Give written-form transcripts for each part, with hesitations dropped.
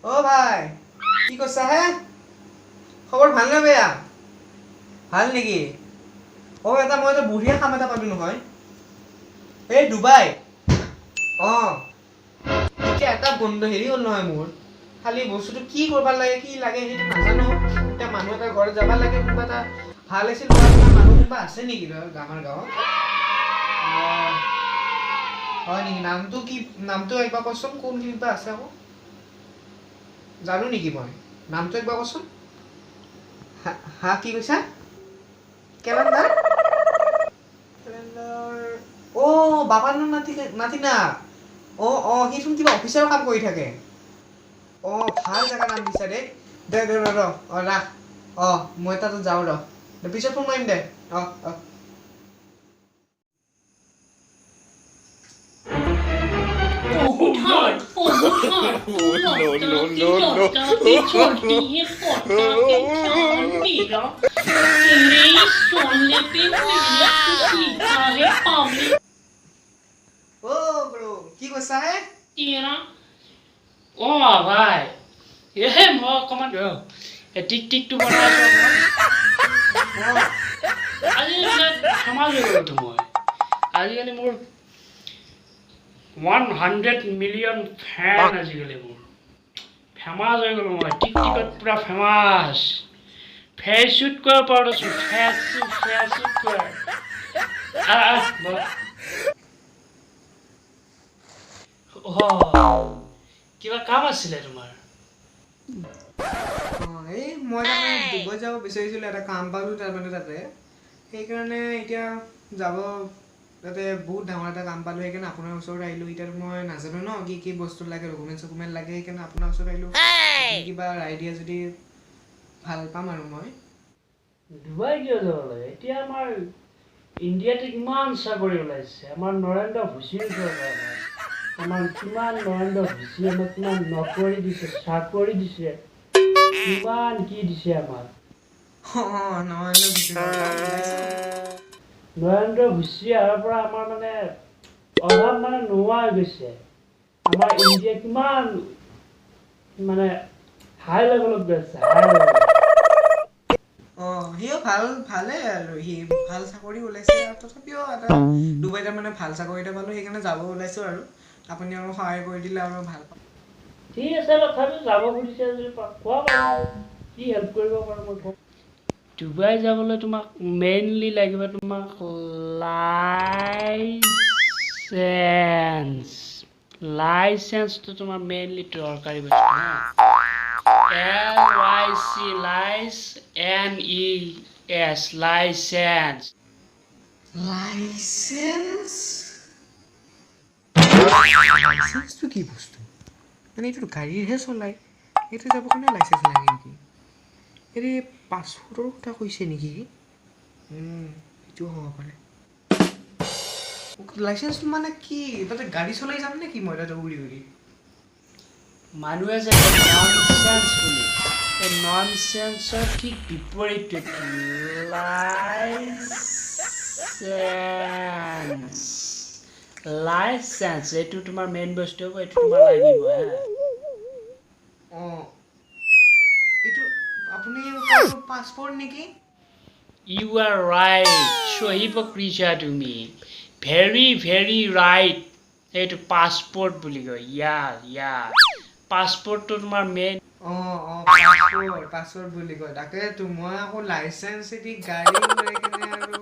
ও ভাই কি কৰছা হে খবৰ ভাল নে বেয়া ভাল নেকি ও এটা মই এটা বঢ়িয়া কাম এটা পালো নহয় এই ডুবাই এতিয়া এটা বন্ধ হেৰি হ'ল নহয় মোৰ খালি বস্তুটো কি কৰিব লাগে কি লাগে সেইটো নাজানো এতিয়া মানুহ এটা ঘৰত যাব লাগে কোনোবা এটা ভাল আছিল মানুহ কোনোবা আছে নেকি আমাৰ গাঁৱত হয় নেকি নামটো একবাৰ কচোন কোনখিনিত বা আছে আকৌ জানো নেকি মই নামটো একবাৰ কচোন হা কি কৈছা কেলেণ্ডাৰ বাবানৰ নাতি না সিচোন কিবা অফিচাৰৰ কাম কৰি থাকে ভাল জেগা নাম দিছা দেই দে ৰাখ মই তাতে যাওঁ পিছত ফোন মাৰিম দে কি কৈছা হে ভাই মই অকণমান টিকটো বনাই আজিকালি মোৰ 100 মিলিয়ন ফেন আজিকালি মোৰ ফেমাছ হৈ গ'লো মই টিকটত পুৰা ফেমাছ ফেচুট কৰিব পাৰোঁ ফেচুট কৰ কিবা কাম আছিলে তোমাৰ এই মই তাৰমানে ডুবাই যাব বিচাৰিছিলোঁ এটা কাম পালোঁ তাৰমানে তাতে সেইকাৰণে এতিয়া যাব তাতে বহুত ডাঙৰ এটা কাম পালোঁ সেইকাৰণে আপোনাৰ ওচৰত আহিলোঁ এতিয়াতো মই নাজানো ন কি বস্তু লাগে ডকুমেণ্ট লাগে সেইকাৰণে আপোনাৰ ওচৰত আহিলোঁ কিবা আইডিয়া যদি ভাল পাম আৰু মই ডুবাই কিয় যাব লাগে এতিয়া আমাৰ ইণ্ডিয়াতে কিমান চাকৰি ওলাইছে আমাৰ নৰেন্দ্ৰ ভুচিৰ চৰকাৰ আমাৰ কিমান নৰেন্দ্ৰ ভুচিয়ে আমাক কিমান নকৰি দিছে চাকৰি দিছে কিমান কি দিছে আমাক নৰেন্দ্ৰ ভুচি অহাৰ পৰা আমাৰ মানে অভাৱ মানে নোহোৱা হৈ গৈছে আমাৰ ইণ্ডিয়া কিমান মানে হাই লেভেলত গৈছে সিও ভালে আৰু সি ভাল চাকৰি ওলাইছে আৰু তথাপিও এটা ডুবাইতে মানে ভাল চাকৰি এটা পালোঁ সেইকাৰণে যাব ওলাইছোঁ আৰু আপুনি অলপ সহায় কৰি দিলে আৰু ভাল পাম ঠিক আছে তথাপিও যাব খুজিছে যদি কোৱা কি হেল্প কৰিব পাৰোঁ মই কম ডুবাই যাবলৈ তোমাক মেইনলি লাগিব তোমাক লাইচেন্সটো তোমাৰ মেইনলি দৰকাৰী বস্তু LYC লাইচেন্সটো কি বস্তু মানে এইটো গাড়ীৰহে চলায় এইটো যাব কাৰণে লাইচেন্স লাগে নেকি এই পাছপৰ্টৰ কথা কৈছে নেকি সেইটোও হ'ব পাৰে লাইচেন্সটো মানে কি তাতে গাড়ী চলাই যাম নে কি মই তাতে উৰি মানুহে যে ননচেন্স বুলি এই ননচেন্সৰ ঠিক বিপৰীতে লাইচেন্স এইটো তোমাৰ মেইন বস্তু হ'ব এইটো তোমাৰ লাগিব এইটো আপুনি পাছপৰ্ট নেকি ইউ আৰ ৰাইট সহি পকৰিছা তুমি ভেৰি ৰাইট এইটো পাছপৰ্ট বুলি কয় পাছপৰ্টটো তোমাৰ মেইন পাছপৰ্ট বুলি কয় তাকেতো মই আকৌ লাইচেন্স এটি গাড়ী লৈ কিনে আৰু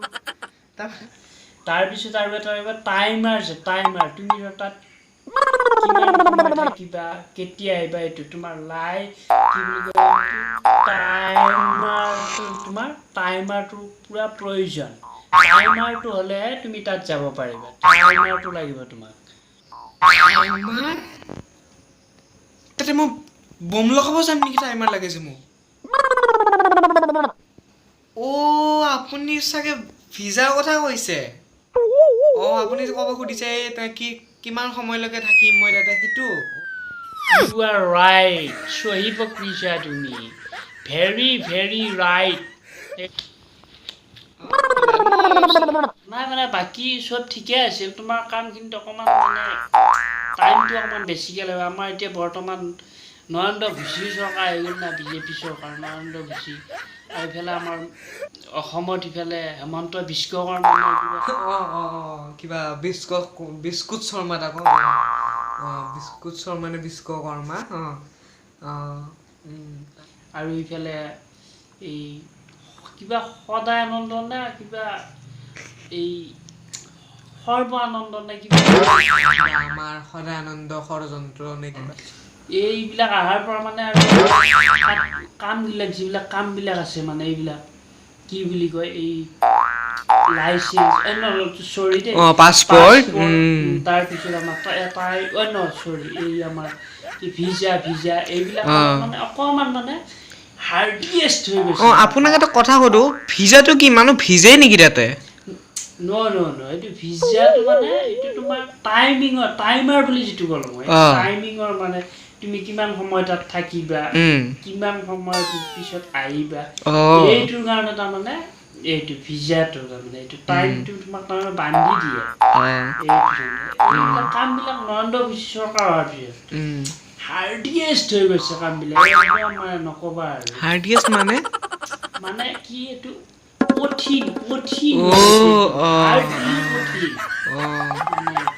তাৰপিছত আৰু এটা টাইমাৰ তুমি তাত কিমান সময় থাকিবা কেতিয়া আহিবা এইটো তোমাৰ কি বুলি কয় টাইমাৰটো পুৰা প্ৰয়োজন টাইমাৰটো হ'লেহে তুমি তাত যাব পাৰিবা টাইমাৰটো লাগিব তোমাক তাতে মই বম লগাব যাম নেকি টাইমাৰ লাগে যে মোক আপুনি চাগে ভিজাৰ কথা কৈছে আপুনি ক'ব সুধিছে কিমান সময়লৈকে থাকিম মই তাতে সেইটো You are right. সহি পকৰিছা তুমি ভেৰি ৰাইট নাই মানে বাকী চব ঠিকে আছিল তোমাৰ কামখিনিত অকণমান মানে টাইমটো অকণমান বেছিকৈ লাগিব আমাৰ এতিয়া বৰ্তমান নৰেন্দ্ৰ ভুচিৰ চৰকাৰ হৈ গ'ল না বিজেপি চৰকাৰ নৰেন্দ্ৰ ভুচি আৰু ইফালে আমাৰ অসমত ইফালে হেমন্ত বিশ্ব শৰ্মা কিবা বিস্কুট শৰ্মা তাক বিস্কুট শৰ্মা নে বিশ্বকৰ্মা আৰু ইফালে এই কিবা সদায়ানন্দ নে কিবা এই সৰ্বানন্দ নে কিবা আমাৰ সদায়ানন্দ ষড়যন্ত্ৰ নে কিবা এইবিলাক অহাৰ পৰা মানে আৰু কামবিলাক যিবিলাক কামবিলাক আছে মানে এইবিলাক কি বুলি কয় এই লাইচেন্স পাছপৰ্ট তাৰপিছত আমাৰ এই আমাৰ ভিজা এইবিলাক মানে অকণমান মানে হাৰ্ডিয়েষ্ট হৈ গৈছে আপোনাক এটা কথা সুধো ভিজাটো কি মানুহ ভিজে নেকি তাতে এইটো ভিজাটো মানে এইটো তোমাৰ টাইমাৰ বুলি যিটো ক'লো মই টাইমিঙৰ মানে তুমি কিমান সময় তাত থাকিবা কিমান সময় পিছত আহিবা এইটোৰ কাৰণে তাৰমানে এইটো ভিজাটো তাৰমানে এইটো টাইমটো তোমাক তাৰমানে বান্ধি দিয়ে এইবিলাক কামবিলাক নৰেন্দ্ৰ ভুচি চৰকাৰ হোৱাৰ পিছত হাৰ্ডিয়েষ্ট হৈ গৈছে কামবিলাক মানে নক'বা আৰু হাৰ্ডিয়েষ্ট মানে কি এইটো কঠিন মানে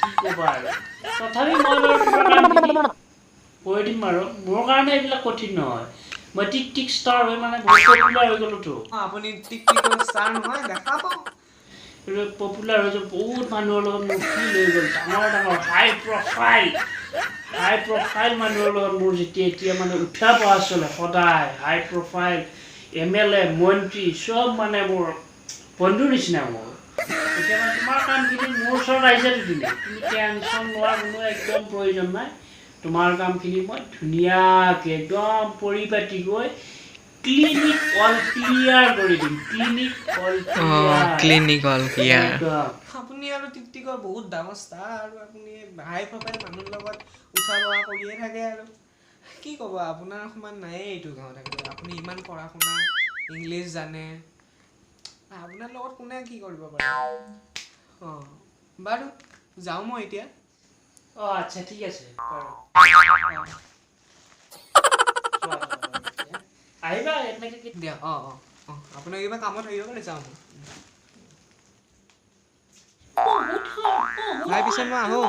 কি ক'বা আৰু তথাপি মই বাৰু তোমাৰ কামখিনি কৈ দিম আৰু মোৰ কাৰণে এইবিলাক কঠিন নহয় মই টিক ষ্টাৰ হৈ মানে বহুত পপুলাৰ হৈ গ'লোতো আপুনি টিক ষ্টাৰ নহয় দেখা পাওঁ পপুলাৰ হৈছে বহুত মানুহৰ লগত মোৰ ফিল হৈ গ'ল ডাঙৰ হাই প্ৰফাইল মানুহৰ লগত মোৰ এতিয়া মানে উঠা বহা চলে সদায় হাই প্ৰফাইল MLA মন্ত্ৰী চব মানে মোৰ বন্ধুৰ নিচিনা মোৰ এতিয়া মানে তোমাৰ কামখিনি মোৰ ওচৰত আহিছে তুমি টেনশ্যন লোৱাৰ কোনো একদম প্ৰয়োজন নাই তোমাৰ কামখিনি মই ধুনীয়াকৈ একদম পৰিপাটি গৈ ক্লিনিক অল ক্লিয়াৰ কৰি দিম আপুনি আৰু টিকটিকৰ বহুত ডাঙৰ ষ্টাৰ আৰু আপুনি হাই প্ৰফাইল মানুহৰ লগত উঠা বহা কৰিয়ে থাকে আৰু কি ক'ব আপোনাৰ সমান নায়ে এইটো গাঁৱত আপুনি ইমান পঢ়া শুনা ইংলিছ জানে আপোনাৰ লগত কোনে কি কৰিব পাৰে বাৰু যাওঁ মই এতিয়া আচ্ছা ঠিক আছে আহিবা এনেকৈ দিয়া আপোনাৰ কিবা কামত আহিব পাৰে যাওঁ মই পিছত মই আহোঁ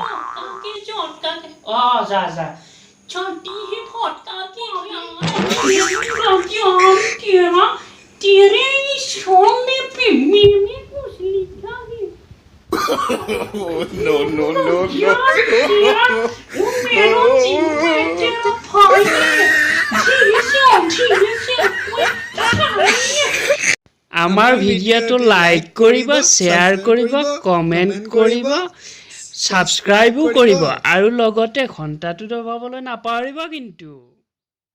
যা तेरे सोने पे मैंने कुछ लिखा है no वो मेरा चिंता तेरा भाई है আমাৰ ভিডিঅ'টো লাইক কৰিব শ্বেয়াৰ কৰিব কমেণ্ট কৰিব ছাবস্ক্ৰাইবো কৰিব আৰু লগতে ঘণ্টাটো দবাবলৈ নাপাহৰিব কিন্তু